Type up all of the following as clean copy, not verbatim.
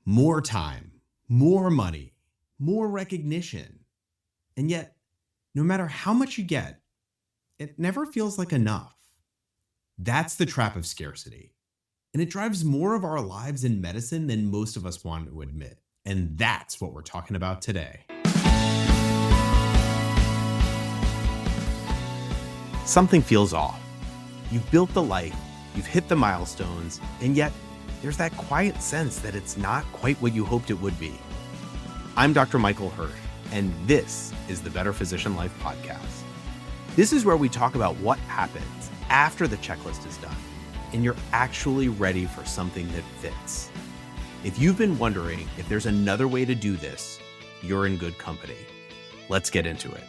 More time, more money, more recognition. And yet, no matter how much you get, it never feels like enough. That's the trap of scarcity. And it drives more of our lives in medicine than most of us want to admit. And that's what we're talking about today. Something feels off. You've built the life, you've hit the milestones, and yet there's that quiet sense that it's not quite what you hoped it would be. I'm Dr. Michael Hersh, and this is the Better Physician Life podcast. This is where we talk about what happens after the checklist is done, and you're actually ready for something that fits. If you've been wondering if there's another way to do this, you're in good company. Let's get into it.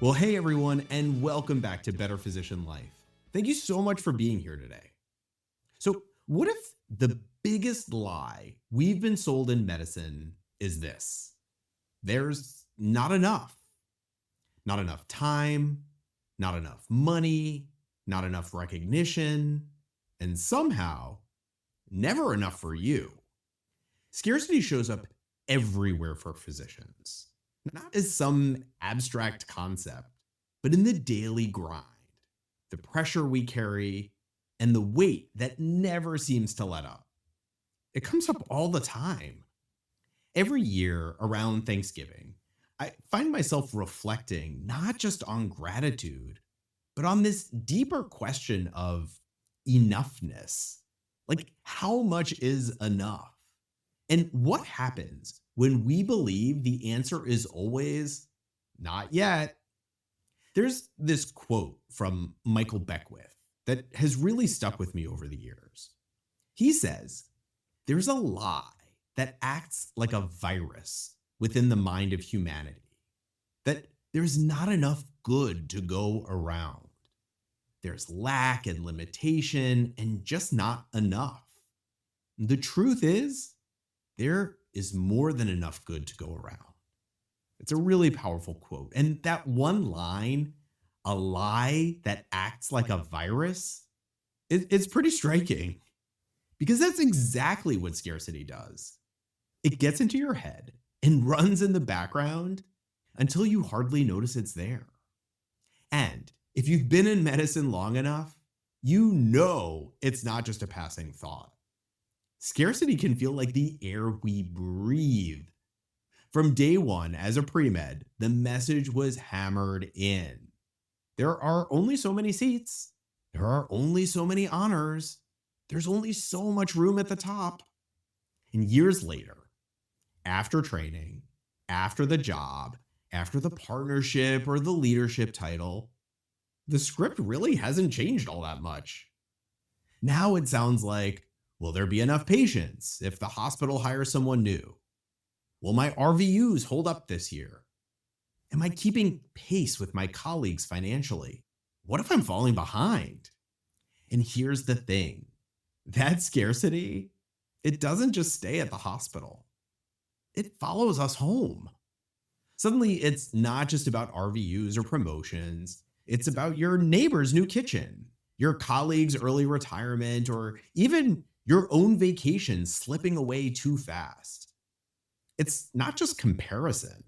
Well, hey everyone, and welcome back to Better Physician Life. Thank you so much for being here today. So, what if the biggest lie we've been sold in medicine is this? There's not enough. Not enough time, not enough money, not enough recognition, and somehow, never enough for you. Scarcity shows up everywhere for physicians. Not as some abstract concept, but in the daily grind, the pressure we carry, and the weight that never seems to let up. It comes up all the time. Every year around Thanksgiving, I find myself reflecting not just on gratitude, but on this deeper question of enoughness. Like, how much is enough? And what happens when we believe the answer is always not yet? There's this quote from Michael Beckwith that has really stuck with me over the years. He says, "There's a lie that acts like a virus within the mind of humanity, that there's not enough good to go around. There's lack and limitation and just not enough. The truth is, there is more than enough good to go around." It's a really powerful quote. And that one line, a lie that acts like a virus, it's pretty striking because that's exactly what scarcity does. It gets into your head and runs in the background until you hardly notice it's there. And if you've been in medicine long enough, you know it's not just a passing thought. Scarcity can feel like the air we breathe. From day one as a pre-med, the message was hammered in. There are only so many seats. There are only so many honors. There's only so much room at the top. And years later, after training, after the job, after the partnership or the leadership title, the script really hasn't changed all that much. Now it sounds like, will there be enough patients if the hospital hires someone new? Will my RVUs hold up this year? Am I keeping pace with my colleagues financially? What if I'm falling behind? And here's the thing. That scarcity, it doesn't just stay at the hospital. It follows us home. Suddenly, it's not just about RVUs or promotions. It's about your neighbor's new kitchen, your colleague's early retirement, or even your own vacation slipping away too fast. It's not just comparison.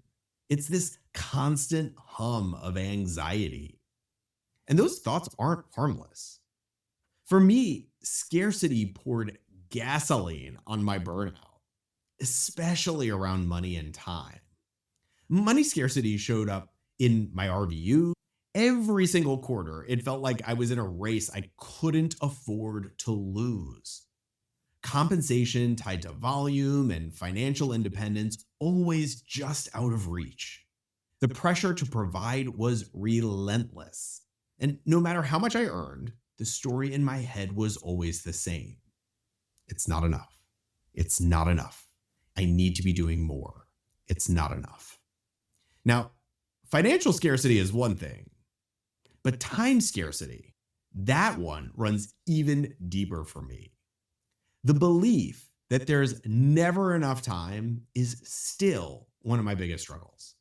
It's this constant hum of anxiety. And those thoughts aren't harmless. For me, scarcity poured gasoline on my burnout, especially around money and time. Money scarcity showed up in my RVU. Every single quarter, it felt like I was in a race I couldn't afford to lose. Compensation tied to volume and financial independence always just out of reach. The pressure to provide was relentless. And no matter how much I earned, the story in my head was always the same. It's not enough. It's not enough. I need to be doing more. It's not enough. Now, financial scarcity is one thing, but time scarcity, that one runs even deeper for me. The belief that there's never enough time is still one of my biggest struggles.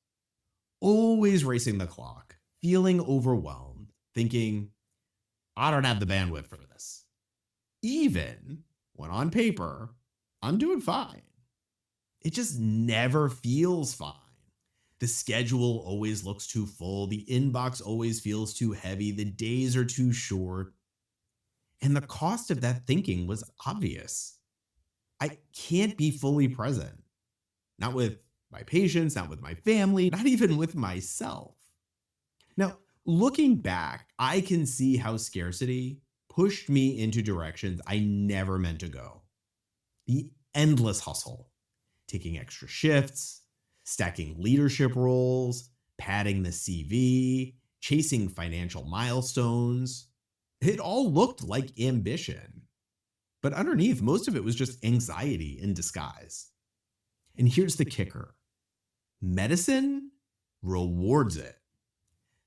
Always racing the clock, feeling overwhelmed, thinking, I don't have the bandwidth for this. Even when on paper, I'm doing fine. It just never feels fine. The schedule always looks too full. The inbox always feels too heavy. The days are too short. And the cost of that thinking was obvious. I can't be fully present. Not with my patients, not with my family, not even with myself. Now, looking back, I can see how scarcity pushed me into directions I never meant to go. The endless hustle, taking extra shifts, stacking leadership roles, padding the CV, chasing financial milestones. It all looked like ambition. But underneath, most of it was just anxiety in disguise. And here's the kicker: medicine rewards it.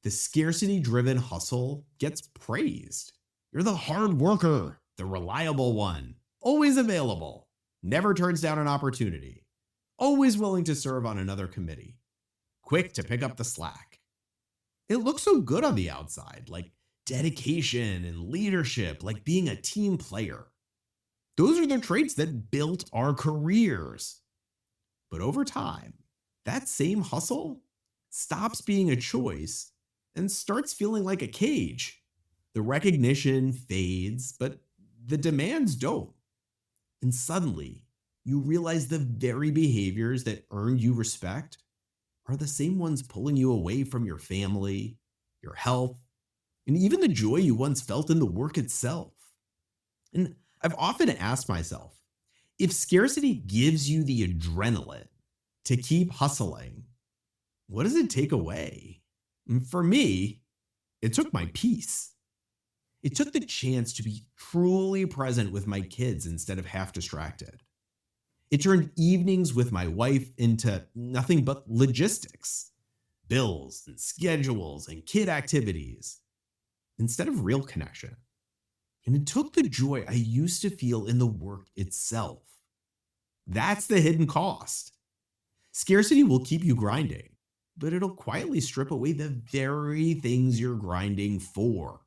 The scarcity driven hustle gets praised. You're the hard worker, the reliable one, always available, never turns down an opportunity, always willing to serve on another committee, quick to pick up the slack. It looks so good on the outside, like dedication and leadership, like being a team player. Those are the traits that built our careers. But over time, that same hustle stops being a choice and starts feeling like a cage. The recognition fades, but the demands don't. And suddenly, you realize the very behaviors that earned you respect are the same ones pulling you away from your family, your health, and even the joy you once felt in the work itself. And I've often asked myself, if scarcity gives you the adrenaline to keep hustling, what does it take away? And for me, it took my peace. It took the chance to be truly present with my kids instead of half distracted. It turned evenings with my wife into nothing but logistics, bills and schedules and kid activities, instead of real connection. And it took the joy I used to feel in the work itself. That's the hidden cost. Scarcity will keep you grinding, but it'll quietly strip away the very things you're grinding for.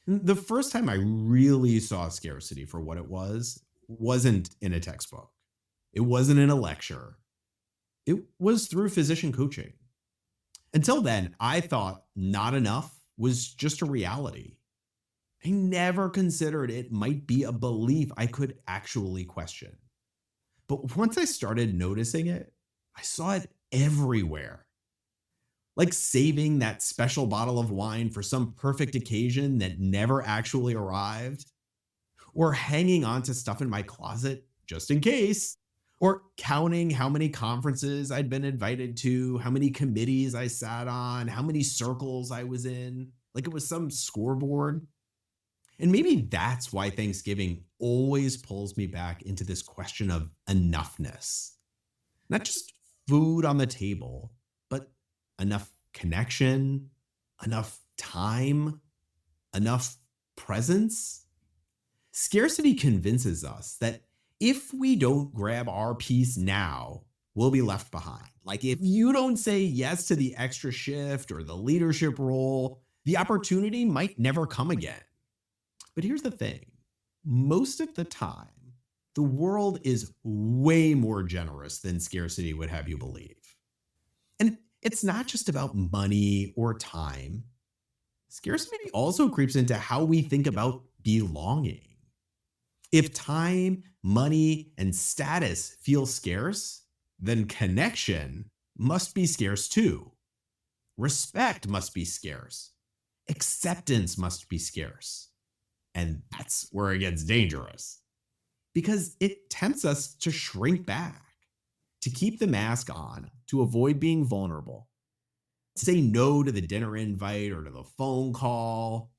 The first time I really saw scarcity for what it wasn't in a textbook. It wasn't in a lecture. It was through physician coaching. Until then, I thought not enough was just a reality. I never considered it might be a belief I could actually question. But once I started noticing it, I saw it everywhere. Like saving that special bottle of wine for some perfect occasion that never actually arrived, or hanging on to stuff in my closet just in case, or counting how many conferences I'd been invited to, how many committees I sat on, how many circles I was in, like it was some scoreboard. And maybe that's why Thanksgiving always pulls me back into this question of enoughness. Not just food on the table, but enough connection, enough time, enough presence. Scarcity convinces us that if we don't grab our piece now, we'll be left behind. Like if you don't say yes to the extra shift or the leadership role, the opportunity might never come again. But here's the thing. Most of the time, the world is way more generous than scarcity would have you believe. And it's not just about money or time. Scarcity also creeps into how we think about belonging. If time, money, and status feel scarce, then connection must be scarce too. Respect must be scarce. Acceptance must be scarce. And that's where it gets dangerous. Because it tempts us to shrink back, to keep the mask on, to avoid being vulnerable, say no to the dinner invite or to the phone call,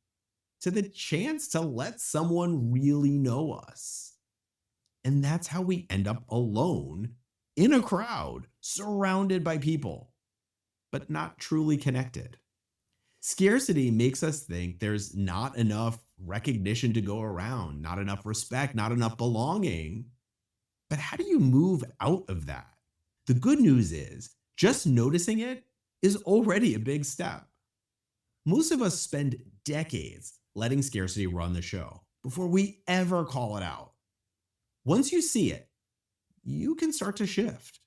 to the chance to let someone really know us. And that's how we end up alone in a crowd, surrounded by people, but not truly connected. Scarcity makes us think there's not enough recognition to go around, not enough respect, not enough belonging. But how do you move out of that? The good news is just noticing it is already a big step. Most of us spend decades letting scarcity run the show before we ever call it out. Once you see it, you can start to shift.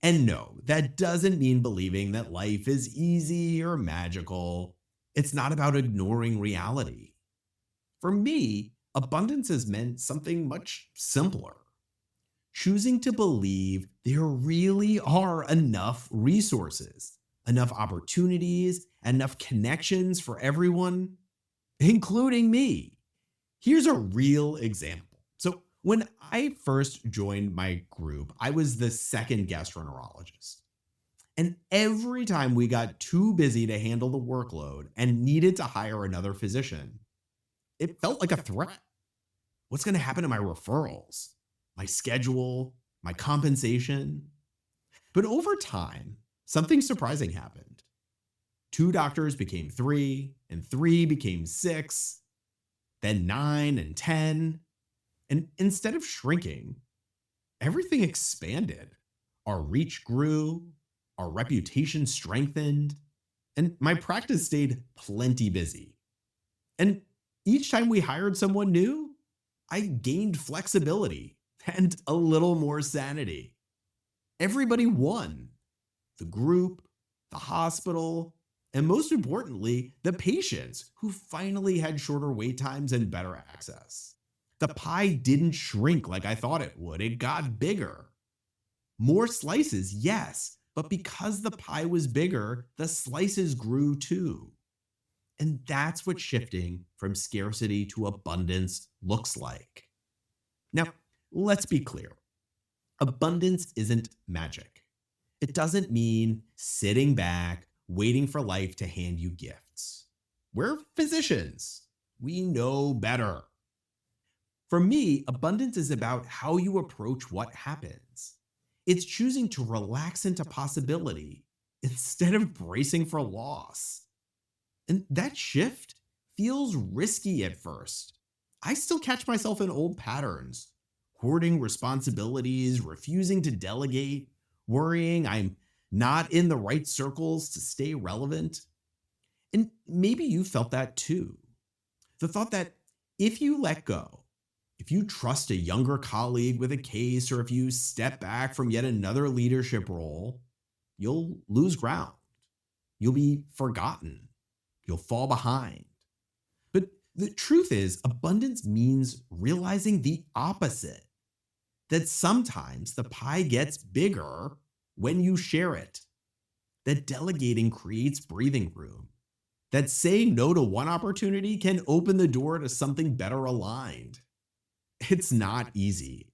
And no, that doesn't mean believing that life is easy or magical. It's not about ignoring reality. For me, abundance has meant something much simpler. Choosing to believe there really are enough resources, enough opportunities, enough connections for everyone, including me. Here's a real example. So, when I first joined my group, I was the second gastroenterologist. And every time we got too busy to handle the workload and needed to hire another physician, it felt like a threat. What's going to happen to my referrals, my schedule, my compensation? But over time, something surprising happened. 2 doctors became 3, and 3 became 6, then 9 and 10. And instead of shrinking, everything expanded. Our reach grew, our reputation strengthened, and my practice stayed plenty busy. And each time we hired someone new, I gained flexibility and a little more sanity. Everybody won. The group, the hospital, and most importantly, the patients who finally had shorter wait times and better access. The pie didn't shrink like I thought it would. It got bigger. More slices, yes, but because the pie was bigger, the slices grew too. And that's what shifting from scarcity to abundance looks like. Now, let's be clear. Abundance isn't magic. It doesn't mean sitting back, waiting for life to hand you gifts. We're physicians. We know better. For me, abundance is about how you approach what happens. It's choosing to relax into possibility instead of bracing for loss. And that shift feels risky at first. I still catch myself in old patterns, hoarding responsibilities, refusing to delegate, worrying I'm not in the right circles to stay relevant. And maybe you felt that too. The thought that if you let go, if you trust a younger colleague with a case, or if you step back from yet another leadership role, you'll lose ground. You'll be forgotten. You'll fall behind. But the truth is, abundance means realizing the opposite. That sometimes the pie gets bigger when you share it. That delegating creates breathing room. That saying no to one opportunity can open the door to something better aligned. It's not easy.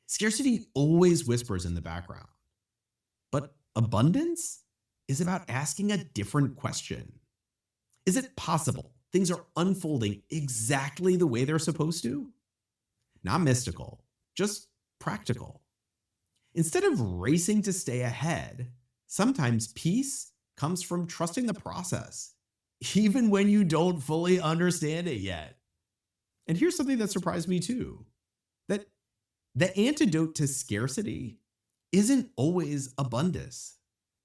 Scarcity always whispers in the background. But abundance is about asking a different question. Is it possible things are unfolding exactly the way they're supposed to? Not mystical, just practical. Instead of racing to stay ahead, sometimes peace comes from trusting the process, even when you don't fully understand it yet. And here's something that surprised me too, that the antidote to scarcity isn't always abundance.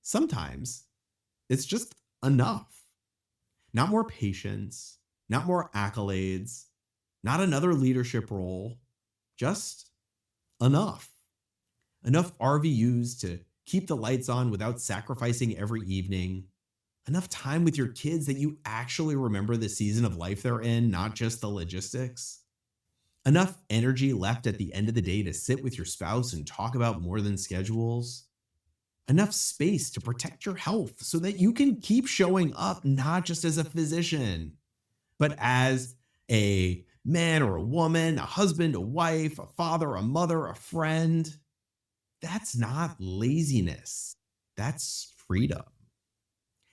Sometimes it's just enough. Not more patience, not more accolades, not another leadership role, just enough. Enough RVUs to keep the lights on without sacrificing every evening. Enough time with your kids that you actually remember the season of life they're in, not just the logistics. Enough energy left at the end of the day to sit with your spouse and talk about more than schedules. Enough space to protect your health so that you can keep showing up not just as a physician, but as a man or a woman, a husband, a wife, a father, a mother, a friend. That's not laziness. That's freedom.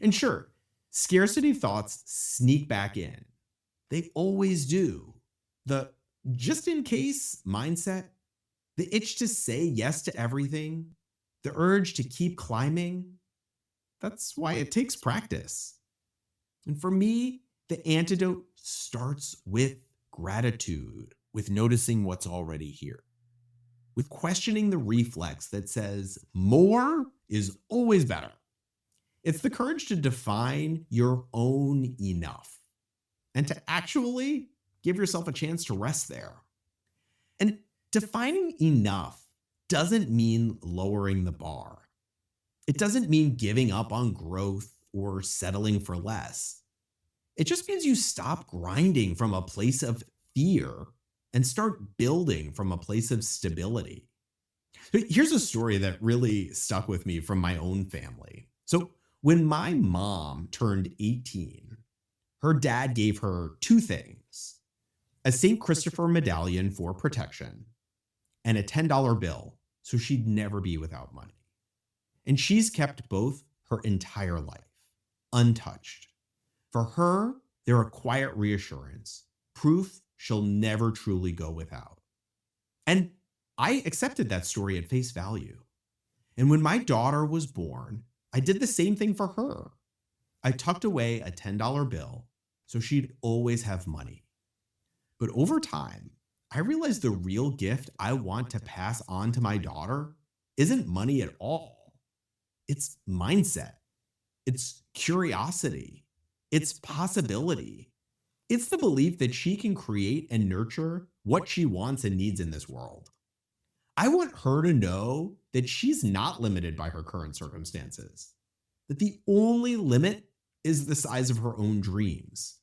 And sure, scarcity thoughts sneak back in. They always do. The just in case mindset, the itch to say yes to everything, the urge to keep climbing. That's why it takes practice. And for me, the antidote starts with gratitude, with noticing what's already here, with questioning the reflex that says more is always better. It's the courage to define your own enough. and to actually give yourself a chance to rest there. And defining enough doesn't mean lowering the bar. It doesn't mean giving up on growth or settling for less. It just means you stop grinding from a place of fear and start building from a place of stability. Here's a story that really stuck with me from my own family. So, when my mom turned 18, her dad gave her two things: a St. Christopher medallion for protection and a $10 bill so she'd never be without money. And she's kept both her entire life, untouched. For her, they're a quiet reassurance, proof she'll never truly go without. And I accepted that story at face value. And when my daughter was born, I did the same thing for her. I tucked away a $10 bill so she'd always have money. But over time, I realized the real gift I want to pass on to my daughter isn't money at all. It's mindset. It's curiosity. It's possibility. It's the belief that she can create and nurture what she wants and needs in this world. I want her to know that she's not limited by her current circumstances, that the only limit is the size of her own dreams.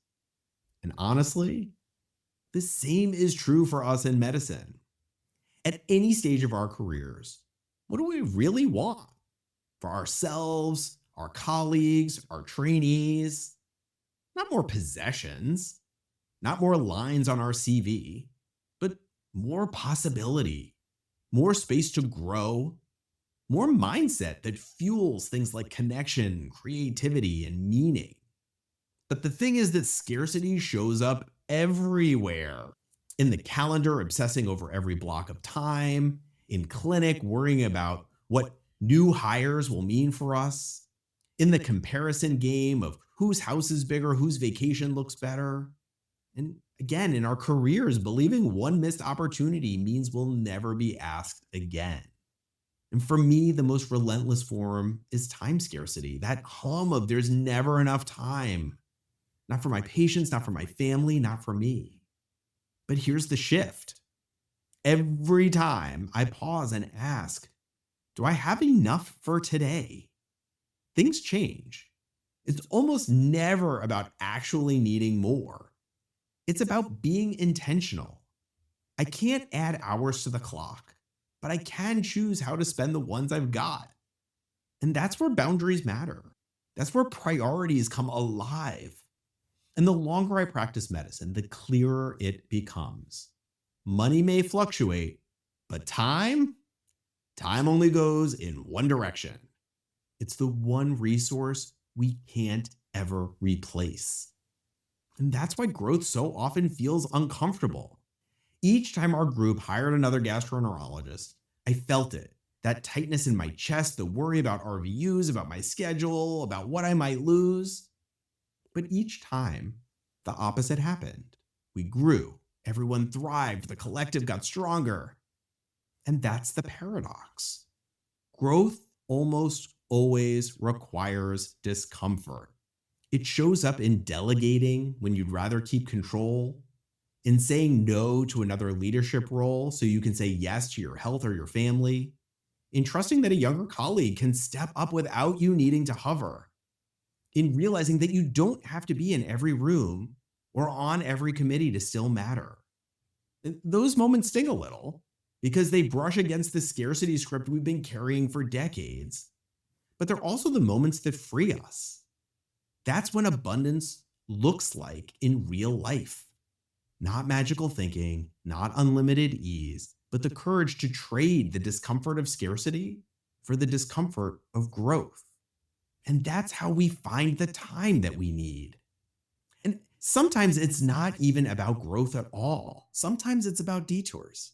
And honestly, the same is true for us in medicine. At any stage of our careers, what do we really want? For ourselves, our colleagues, our trainees? Not more possessions, not more lines on our CV, but more possibility, more space to grow, more mindset that fuels things like connection, creativity, and meaning. But the thing is that scarcity shows up everywhere. In the calendar, obsessing over every block of time, in clinic, worrying about what new hires will mean for us, in the comparison game of whose house is bigger, whose vacation looks better. And again, in our careers, believing one missed opportunity means we'll never be asked again. And for me, the most relentless form is time scarcity, that hum of there's never enough time. Not for my patients, not for my family, not for me. But here's the shift. Every time I pause and ask, do I have enough for today? Things change. It's almost never about actually needing more. It's about being intentional. I can't add hours to the clock, but I can choose how to spend the ones I've got. And that's where boundaries matter. That's where priorities come alive. And the longer I practice medicine, the clearer it becomes. Money may fluctuate, but time only goes in one direction. It's the one resource we can't ever replace. And that's why growth so often feels uncomfortable. Each time our group hired another gastroenterologist, I felt it. That tightness in my chest, the worry about RVUs, about my schedule, about what I might lose. But each time, the opposite happened. We grew, everyone thrived, the collective got stronger. And that's the paradox. Growth almost always requires discomfort. It shows up in delegating when you'd rather keep control, in saying no to another leadership role so you can say yes to your health or your family, in trusting that a younger colleague can step up without you needing to hover, in realizing that you don't have to be in every room or on every committee to still matter. Those moments sting a little because they brush against the scarcity script we've been carrying for decades. But they're also the moments that free us. That's when abundance looks like in real life. Not magical thinking, not unlimited ease, but the courage to trade the discomfort of scarcity for the discomfort of growth. And that's how we find the time that we need. And sometimes it's not even about growth at all. Sometimes it's about detours.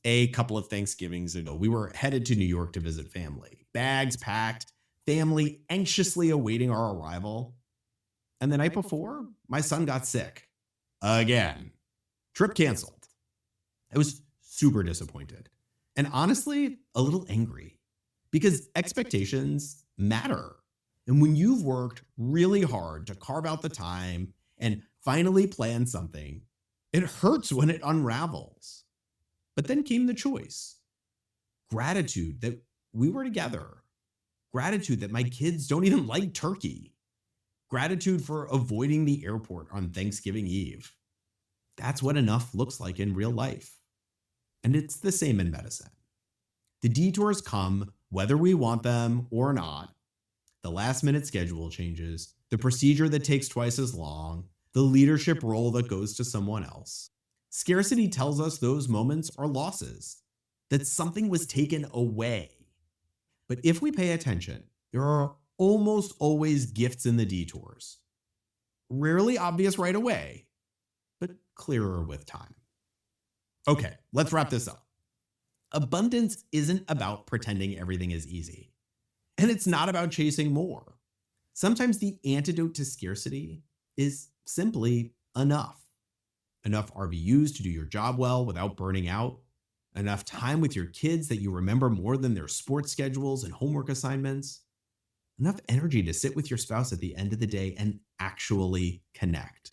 A couple of Thanksgivings ago, we were headed to New York to visit family. Bags packed, family anxiously awaiting our arrival. And the night before, my son got sick. Again. Trip canceled. I was super disappointed. And honestly, a little angry. Because expectations matter. And when you've worked really hard to carve out the time and finally planned something. It hurts when it unravels. But then came the choice. Gratitude that we were together. Gratitude that my kids don't even like turkey. Gratitude for avoiding the airport on Thanksgiving Eve. That's what enough looks like in real life. And it's the same in medicine. The detours come whether we want them or not. The last-minute schedule changes, the procedure that takes twice as long, the leadership role that goes to someone else. Scarcity tells us those moments are losses, that something was taken away. But if we pay attention, there are almost always gifts in the detours. Rarely obvious right away, but clearer with time. Okay, let's wrap this up. Abundance isn't about pretending everything is easy. And it's not about chasing more. Sometimes the antidote to scarcity is simply enough. Enough RVUs to do your job well without burning out. Enough time with your kids that you remember more than their sports schedules and homework assignments. Enough energy to sit with your spouse at the end of the day and actually connect.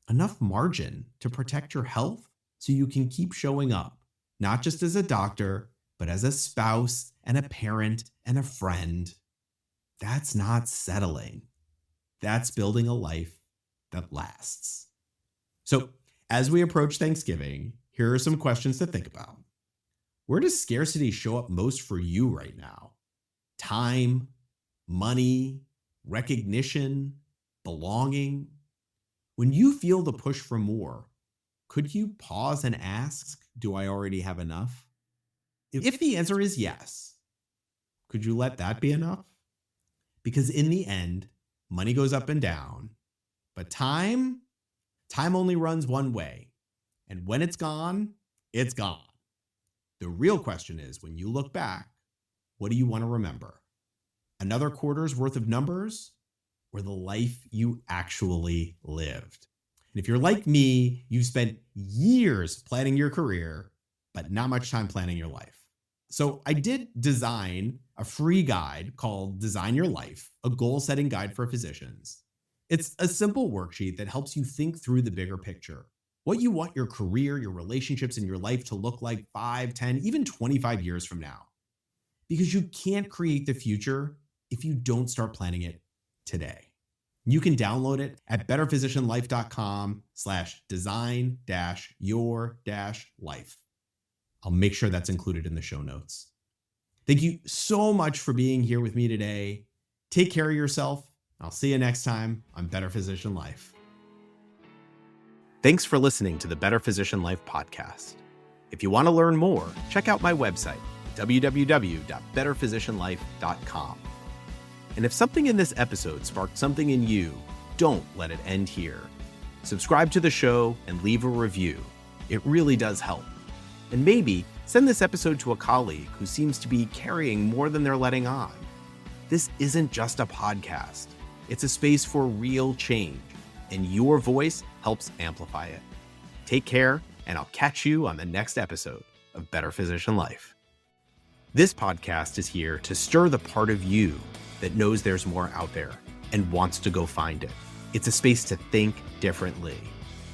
Enough margin to protect your health so you can keep showing up, not just as a doctor, but as a spouse and a parent and a friend. That's not settling. That's building a life that lasts. So, as we approach Thanksgiving, here are some questions to think about. Where does scarcity show up most for you right now? Time, money, recognition, belonging? When you feel the push for more, could you pause and ask, do I already have enough? If the answer is yes, could you let that be enough? Because in the end, money goes up and down, but time only runs one way. And when it's gone, it's gone. The real question is, when you look back, what do you want to remember? Another quarter's worth of numbers, or the life you actually lived? And if you're like me, you've spent years planning your career, but not much time planning your life. So I did design a free guide called Design Your Life, a goal-setting guide for physicians. It's a simple worksheet that helps you think through the bigger picture. What you want your career, your relationships, and your life to look like 5, 10, even 25 years from now. Because you can't create the future if you don't start planning it today. You can download it at betterphysicianlife.com/design-your-life. I'll make sure that's included in the show notes. Thank you so much for being here with me today. Take care of yourself. I'll see you next time on Better Physician Life. Thanks for listening to the Better Physician Life podcast. If you want to learn more, check out my website, www.betterphysicianlife.com. And if something in this episode sparked something in you, don't let it end here. Subscribe to the show and leave a review. It really does help. And maybe send this episode to a colleague who seems to be carrying more than they're letting on. This isn't just a podcast. It's a space for real change, and your voice helps amplify it. Take care, and I'll catch you on the next episode of Better Physician Life. This podcast is here to stir the part of you that knows there's more out there and wants to go find it. It's a space to think differently,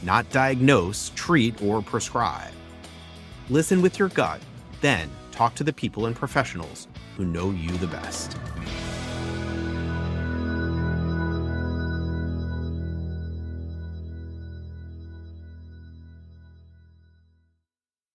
not diagnose, treat, or prescribe. Listen with your gut, then talk to the people and professionals who know you the best.